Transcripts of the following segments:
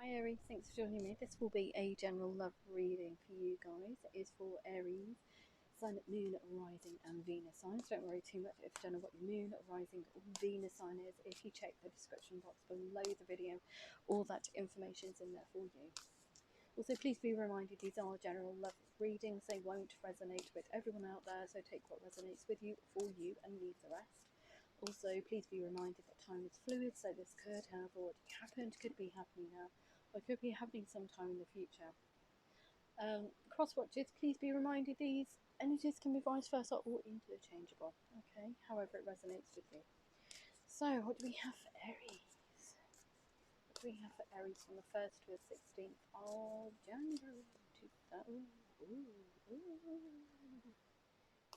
Hi Aries, thanks for joining me. This will be a general love reading for you guys. It is for Aries, Sun, Moon, Rising and Venus signs. Don't worry too much if you don't know what your Moon, Rising or Venus sign is. If you check the description box below the video, all that information is in there for you. Also, please be reminded these are general love readings. They won't resonate with everyone out there, so take what resonates with you for you and leave the rest. Also, please be reminded that time is fluid, so this could have already happened, could be happening now, or could be happening sometime in the future. Cross watches, please be reminded these energies can be vice versa or interchangeable, okay, however it resonates with you. So, what do we have for Aries? What do we have for Aries from the 1st to the 16th of January?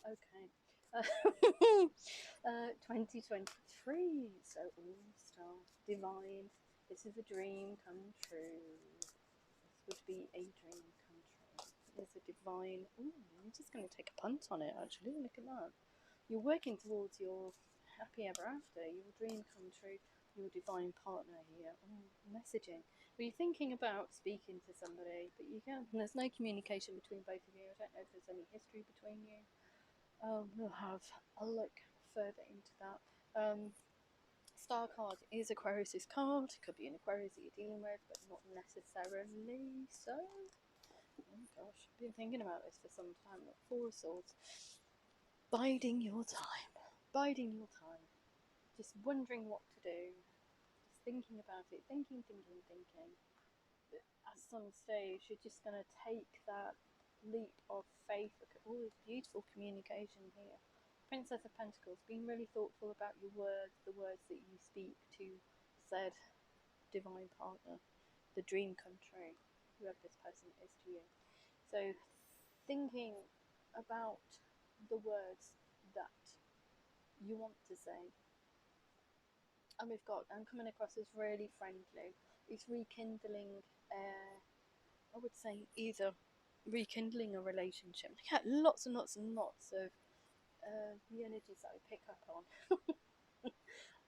Okay. 2023. So all star divine. This is a dream come true. This would be a dream come true. It's a divine. Ooh, I'm just going to take a punt on it. Actually, look at that. You're working towards your happy ever after. Your dream come true. Your divine partner here. Messaging. Well, you're thinking about speaking to somebody, but you can't. There's no communication between both of you. I don't know if there's any history between you. We'll have a look further into that. Star card is Aquarius's card. It could be an Aquarius that you're dealing with, but not necessarily so. Oh gosh, I've been thinking about this for some time. Look, Four of Swords. Biding your time. Biding your time. Just wondering what to do. Just thinking about it. Thinking. At some stage, you're just going to take that leap of faith. Look at all this beautiful communication here. Princess of Pentacles, being really thoughtful about your words, the words that you speak to said divine partner, the dream come true, whoever this person is to you. So, thinking about the words that you want to say. And I'm coming across as really friendly. It's rekindling, I would say, either rekindling a relationship. I get lots and lots and lots of the energies that I pick up on.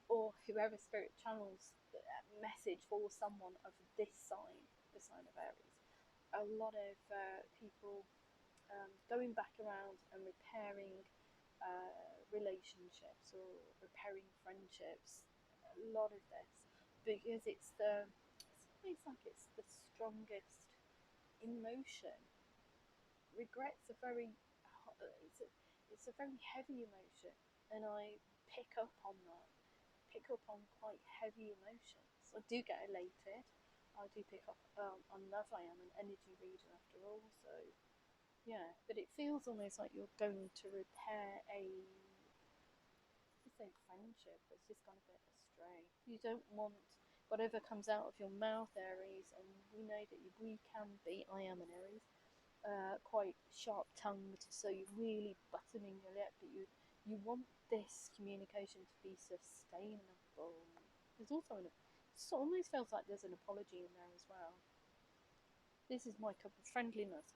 Or whoever spirit channels the message for someone of this sign, the sign of Aries. A lot of people going back around and repairing relationships or repairing friendships. A lot of this because it's always like it's the strongest emotion. Regret's a very it's a very heavy emotion, and I pick up on that. Pick up on quite heavy emotions. I do get elated. I do pick up on love. I am an energy reader after all, so yeah. But it feels almost like you're going to repair say friendship that's just gone a bit astray. You don't want whatever comes out of your mouth, Aries, and we know that we can be. I am an Aries. Quite sharp-tongued, so you're really buttoning your lip, but you want this communication to be sustainable. There's also it almost feels like there's an apology in there as well. This is my cup of friendliness.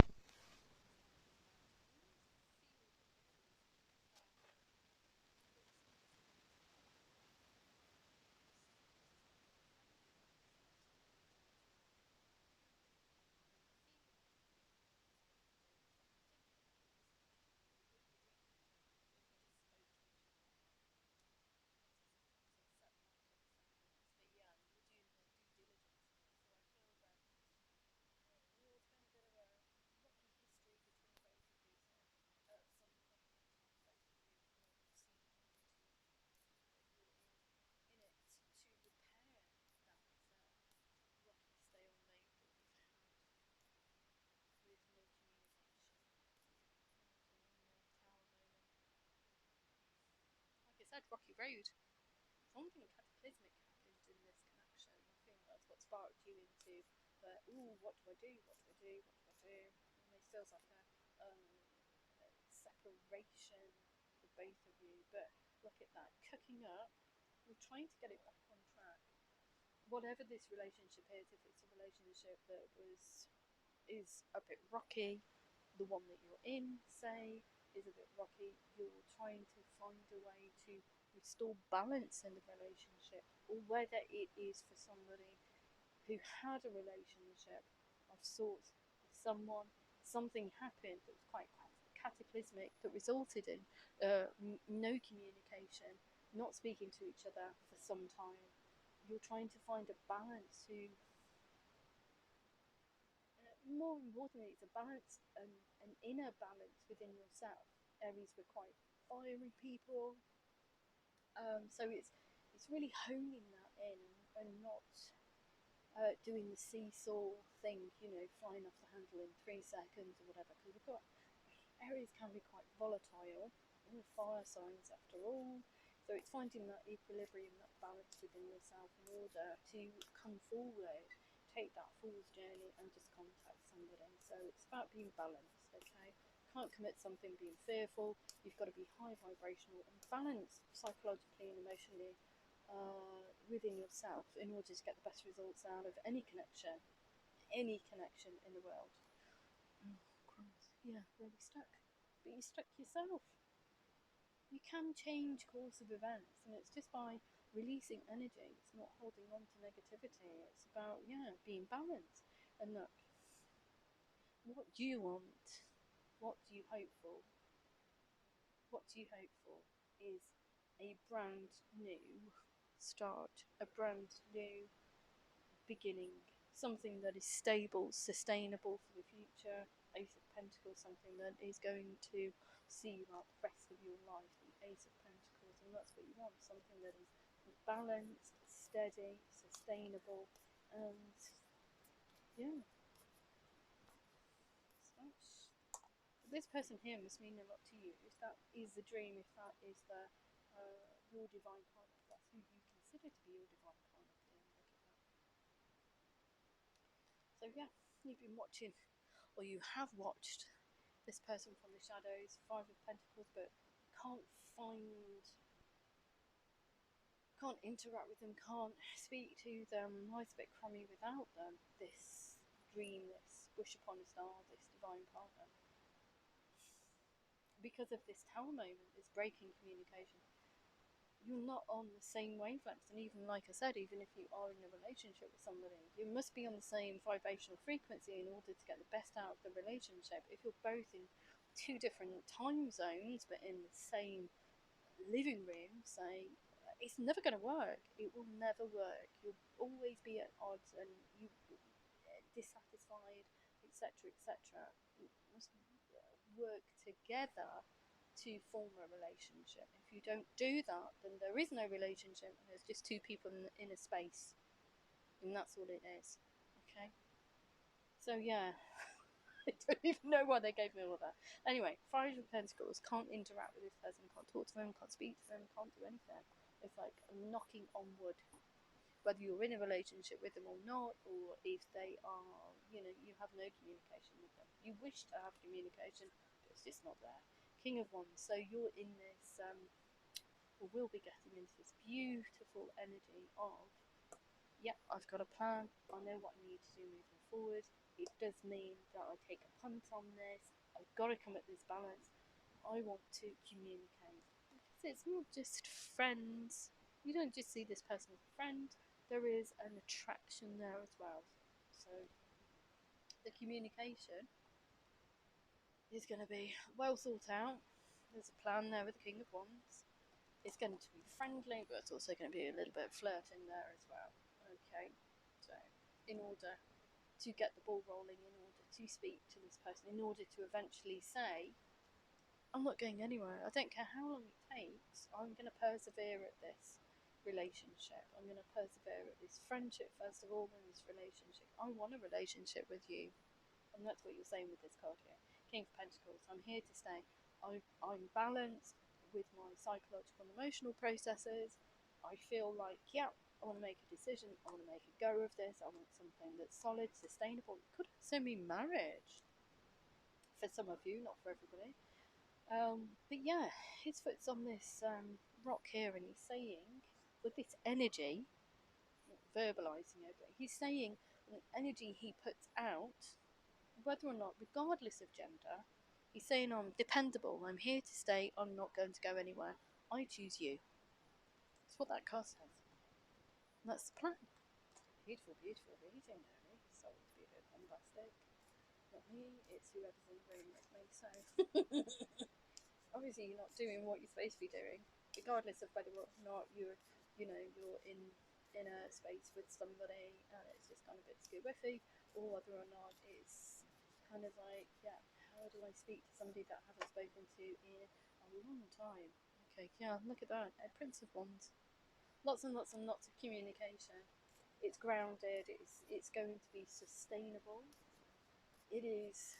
Like I said, rocky road. Something cataclysmic happened in this connection. I think that's what sparked you into the, what do I do? What do I do? What do I do? It feels like a separation for both of you. But look at that, cooking up. We're trying to get it back on track. Whatever this relationship is, if it's a relationship that is a bit rocky, the one that you're in, say, is a bit rocky, you're trying to find a way to restore balance in the relationship, or whether it is for somebody who had a relationship of sorts with someone. Something happened that was quite cataclysmic that resulted in no communication, not speaking to each other for some time. You're trying to find a balance to, more importantly, it's a balance, an inner balance within yourself. Aries were quite fiery people, so it's really honing that in and not doing the seesaw thing, flying off the handle in 3 seconds or whatever. Because we've got Aries can be quite volatile, all fire signs after all. So it's finding that equilibrium, that balance within yourself in order to come forward, take that fool's journey and just contact somebody. So it's about being balanced, okay? Can't commit something being fearful. You've got to be high vibrational and balanced psychologically and emotionally within yourself in order to get the best results out of any connection in the world. Oh, Christ. Yeah, really stuck. But you stuck yourself. You can change course of events, and it's just by releasing energy. It's not holding on to negativity. It's about, being balanced. And look, what do you want? What do you hope for? What do you hope for is a brand new start, a brand new beginning, something that is stable, sustainable for the future. Ace of Pentacles, something that is going to see you out the rest of your life. The Ace of Pentacles, and that's what you want, something that is balanced, steady, sustainable, and yeah. This person here must mean a lot to you. If that is the dream, if that is your divine partner, if that's who you consider to be your divine partner, look at that. So yeah, you've been watching, or you have watched this person from the shadows, 5 of Pentacles, but can't interact with them, can't speak to them. Life's a bit crummy without them. This dream, this wish upon a star, this divine partner. Because of this tower moment, this breaking communication, you're not on the same wavelength. And even like I said, even if you are in a relationship with somebody, you must be on the same vibrational frequency in order to get the best out of the relationship. If you're both in 2 different time zones but in the same living room, say, it's never going to work. It will never work. You'll always be at odds and you dissatisfied, etc., etc. You must work together to form a relationship. If you don't do that, then there is no relationship. There's just 2 people in a space, and that's all it is. Okay. So yeah, I don't even know why they gave me all that. Anyway, 5 of Pentacles, can't interact with this person, can't talk to them, can't speak to them, can't do anything. It's like knocking on wood. Whether you're in a relationship with them or not, or if they are, you have no communication with them. You wish to have communication, but it's just not there. King of Wands, so you're in this, or will be getting into this beautiful energy of, I've got a plan, I know what I need to do moving forward. It does mean that I take a punt on this, I've got to come at this balance, I want to communicate. Because it's not just friends, you don't just see this person as a friend, there is an attraction there as well. So the communication is going to be well thought out. There's a plan there with the King of Wands. It's going to be friendly, but it's also going to be a little bit of flirting there as well. Okay, so in order to get the ball rolling, in order to speak to this person, in order to eventually say, I'm not going anywhere, I don't care how long it takes, I'm going to persevere at this relationship, I'm going to persevere at this friendship first of all, then this relationship. I want a relationship with you, and that's what you're saying with this card here. King of Pentacles, I'm here to stay. I'm balanced with my psychological and emotional processes. I feel like, I want to make a decision, I want to make a go of this, I want something that's solid, sustainable. It could also mean marriage for some of you, not for everybody. But yeah, his foot's on this rock here, and he's saying, with this energy, not verbalizing it, but he's saying the energy he puts out, whether or not, regardless of gender, he's saying, I'm dependable, I'm here to stay, I'm not going to go anywhere, I choose you. That's what that card says. And that's the plan. beautiful, beautiful reading, Aries. Sorry to be a bit bombastic. Not me, it's whoever's in the room with me, so obviously you're not doing what you're supposed to be doing, regardless of whether or not you're in a space with somebody and it's just kind of a bit skew whiffy, or whether or not it's kind of like, yeah, how do I speak to somebody that I haven't spoken to in a long time? Okay, yeah, look at that, a Prince of Wands. Lots and lots and lots of communication. It's grounded, it's going to be sustainable. It is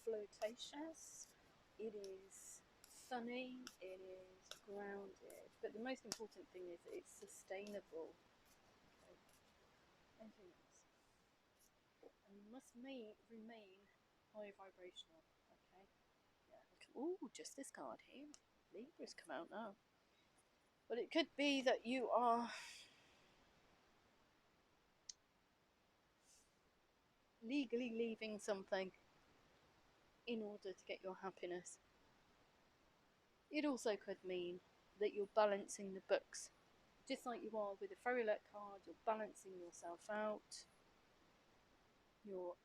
flirtatious, it is funny, it is grounded, but the most important thing is that it's sustainable. Okay. Anything else? And must remain high vibrational. Okay. Yeah. Oh, just this card here. Libra's come out now. But it could be that you are legally leaving something in order to get your happiness. It also could mean that you're balancing the books. Just like you are with a Freyja card, you're balancing yourself out, your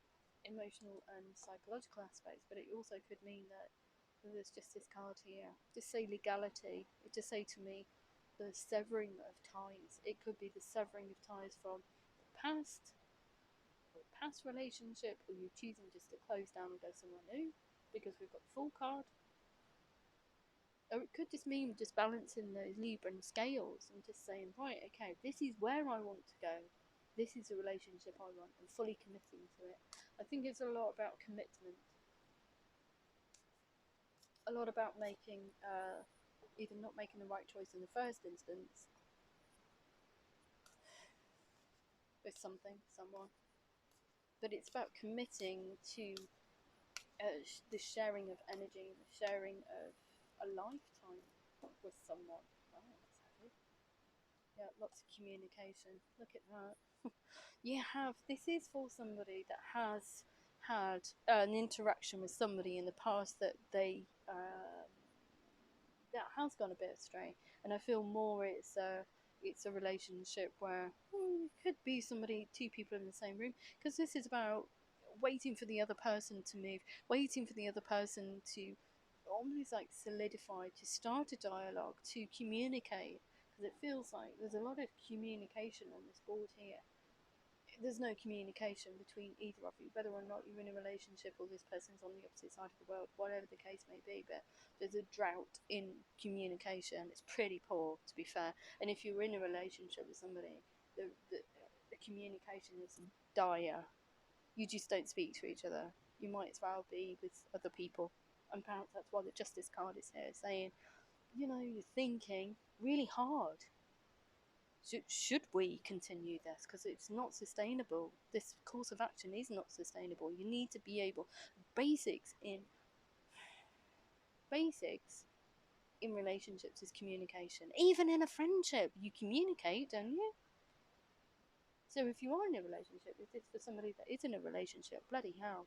emotional and psychological aspects, but it also could mean that there's just this card here. Just say legality. It just say to me the severing of ties. It could be the severing of ties from the past, or past relationship, or you choosing just to close down and go somewhere new because we've got the full card. Or it could just mean just balancing those Libran scales and just saying, right, okay, this is where I want to go. This is the relationship I want, and fully committing to it. I think it's a lot about commitment. A lot about making, either not making the right choice in the first instance with something, someone. But it's about committing to the sharing of energy, the sharing of a lifetime with someone. Oh, that's heavy. Yeah, lots of communication. Look at that. You have, this is for somebody that has had an interaction with somebody in the past that they that has gone a bit astray, and I feel more it's a relationship where it could be somebody, two people in the same room, because this is about waiting for the other person to move, waiting for the other person to almost like solidify, to start a dialogue, to communicate, because it feels like there's a lot of communication on this board here. There's no communication between either of you, whether or not you're in a relationship or this person's on the opposite side of the world, whatever the case may be. But there's a drought in communication. It's pretty poor, to be fair. And if you're in a relationship with somebody, the communication is dire. You just don't speak to each other. You might as well be with other people. And perhaps that's why the Justice card is here, saying, you're thinking really hard. Should we continue this? Because it's not sustainable. This course of action is not sustainable. You need to be able, basics in relationships is communication. Even in a friendship, you communicate, don't you? So if you are in a relationship, if it's for somebody that is in a relationship, bloody hell,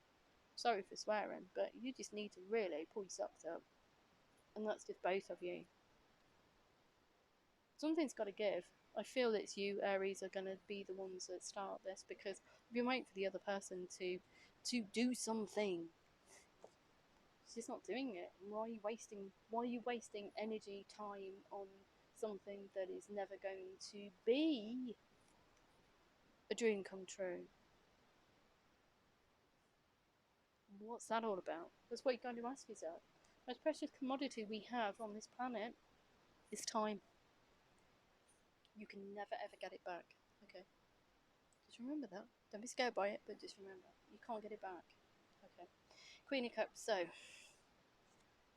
sorry for swearing, but you just need to really pull your socks up. And that's just both of you. Something's got to give. I feel it's you, Aries, are going to be the ones that start this, because if you wait for the other person to do something, she's not doing it. Why are you wasting energy, time on something that is never going to be a dream come true? What's that all about? That's what you're going to ask yourself. The most precious commodity we have on this planet is time. You can never ever get it back. Okay. Just remember that. Don't be scared by it, but just remember, you can't get it back. Okay. Queen of Cups. So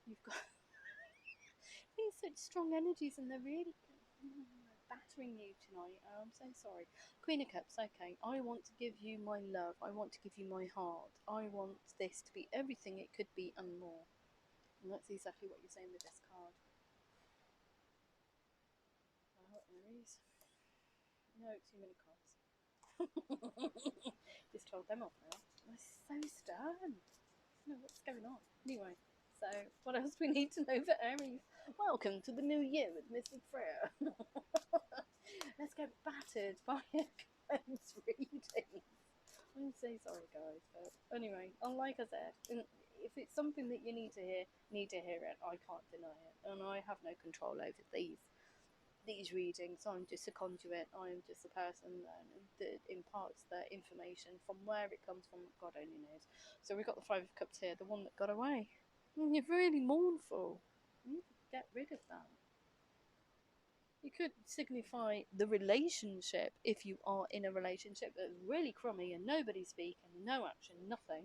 you've got these such strong energies, and they're really battering you tonight. Oh, I'm so sorry. Queen of Cups. Okay. I want to give you my love. I want to give you my heart. I want this to be everything it could be and more. And that's exactly what you're saying with this card. Oh, Aries. No, too many cards. Just told them off now. They're so stern. I don't know what's going on. Anyway, so what else do we need to know for Aries? Welcome to the new year with Mystic Freyja. Let's get battered by intense readings. I'm so sorry, guys, but anyway, and like I said, if it's something that you need to hear it. I can't deny it, and I have no control over these readings. I'm just a conduit. I'm just a person that imparts the information. From where it comes from, God only knows. So we've got the Five of Cups here, the one that got away. You're really mournful. You need to get rid of that. It could signify the relationship, if you are in a relationship that's really crummy and nobody's speaking, no action, nothing.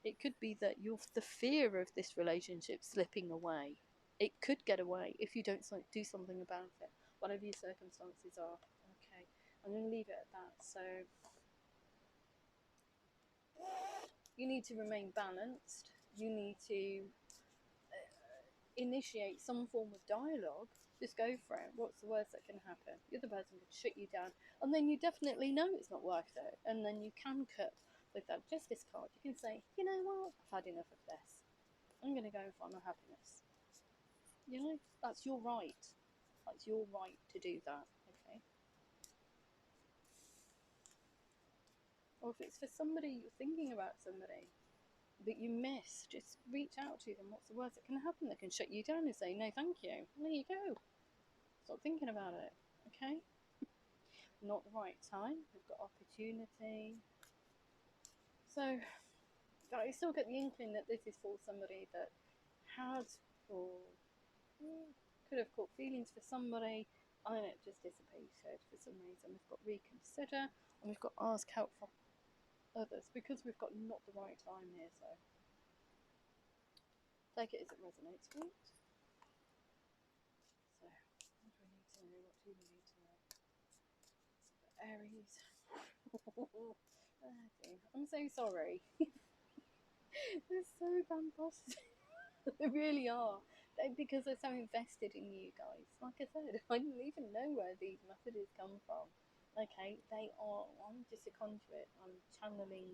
It could be that you're the fear of this relationship slipping away. It could get away if you don't do something about it, whatever your circumstances are. Okay, I'm going to leave it at that. So you need to remain balanced. You need to initiate some form of dialogue. Just go for it. What's the worst that can happen? The other person could shut you down, and then you definitely know it's not worth it. And then you can cut with that justice card. You can say, you know what, I've had enough of this. I'm going to go and find my happiness. You know, that's your right. That's your right to do that. Okay. Or if it's for somebody, you're thinking about somebody that you miss, just reach out to them. What's the worst that can happen? They can shut you down and say, no, thank you. And there you go. Stop thinking about it. Okay. Not the right time. We've got opportunity. So, but I still get the inkling that this is for somebody that had or could have caught feelings for somebody, and then it just dissipated for some reason. We've got reconsider, and we've got ask help from others, because we've got not the right time here. So take it as it resonates with. So what do we need to know? What do we need to know? Aries. I'm so sorry. They're so fantastic. They really are. Because they're so invested in you guys. Like I said, I didn't even know where these messages come from. Okay, they are. I'm just a conduit. I'm channeling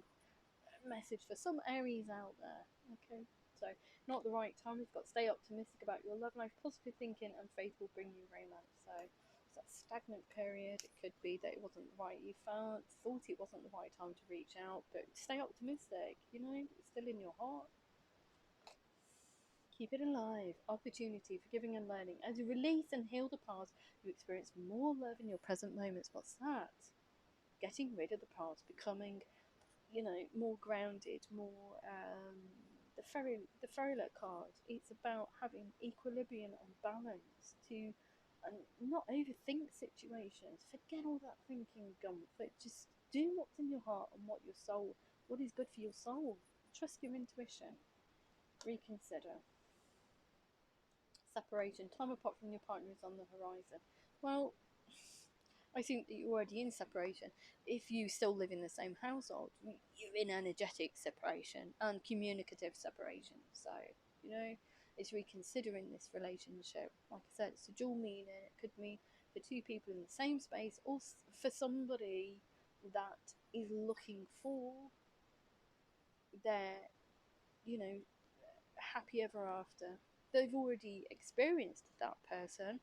a message for some Aries out there. Okay, so not the right time. We've got to stay optimistic about your love life. Positive thinking and faith will bring you romance. So it's that stagnant period. It could be that it wasn't right. You thought it wasn't the right time to reach out, but stay optimistic. You know, it's still in your heart. Keep it alive. Opportunity, forgiving and learning. As you release and heal the past, you experience more love in your present moments. What's that? Getting rid of the past, becoming, more grounded, more. The Fairylet card. It's about having equilibrium and balance to, and not overthink situations. Forget all that thinking gump. But just do what's in your heart and what is good for your soul. Trust your intuition. Reconsider. Separation, time apart from your partner is on the horizon. Well, I think that you're already in separation. If you still live in the same household, you're in energetic separation and communicative separation. So, it's reconsidering this relationship. Like I said, it's a dual meaning. It could mean for two people in the same space, or for somebody that is looking for their, happy ever after. They've already experienced that person.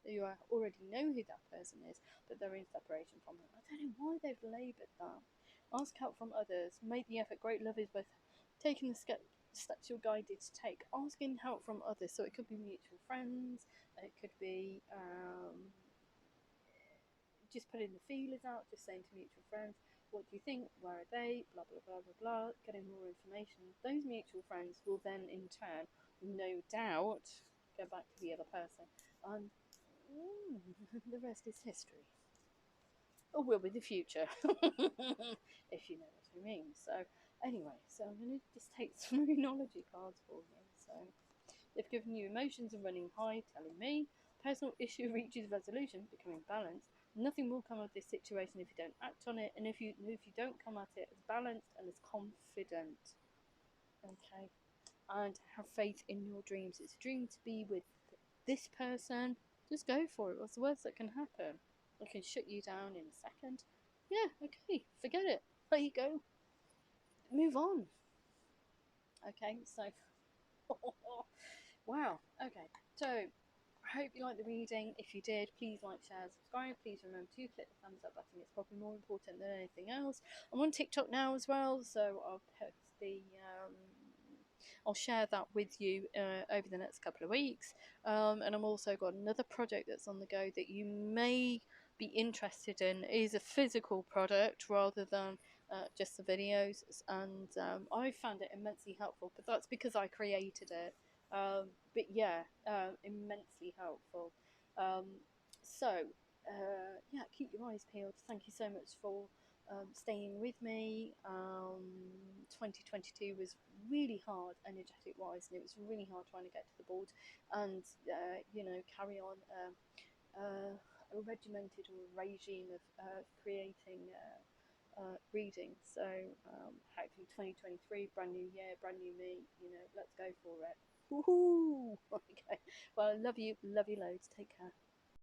You already know who that person is, but they're in separation from them. I don't know why they've laboured that. Ask help from others. Make the effort. Great love is both taking the steps you're guided to take. Asking help from others. So it could be mutual friends. It could be just putting the feelers out, just saying to mutual friends, what do you think? Where are they? Blah, blah, blah, blah, blah. Getting more information. Those mutual friends will then, in turn, no doubt, go back to the other person. And the rest is history. Or will be the future. If you know what I mean. So, anyway, I'm going to just take some numerology cards for you. So, they've given you emotions and running high, telling me. Personal issue reaches resolution, becoming balanced. Nothing will come of this situation if you don't act on it, and if you don't come at it as balanced and as confident. Okay, and have faith in your dreams. It's a dream to be with this person. Just go for it. What's the worst that can happen? I can shut you down in a second. Yeah, okay, forget it. There you go. Move on. Okay, so wow. Okay, so hope you liked the reading. If you did, please like, share, subscribe. Please remember to click the thumbs up button. It's probably more important than anything else. I'm on TikTok now as well, so I'll post I'll share that with you over the next couple of weeks. And I've also got another project that's on the go that you may be interested in. It is a physical product rather than just the videos, and I found it immensely helpful, but that's because I created it. But yeah, immensely helpful. Um, yeah, keep your eyes peeled. Thank you so much for staying with me. 2022 was really hard energetic wise, and it was really hard trying to get to the board and carry on a regimented or a regime of creating reading. So hopefully 2023, brand new year, brand new me. Let's go for it. Woohoo! Okay. Well, love you loads. Take care.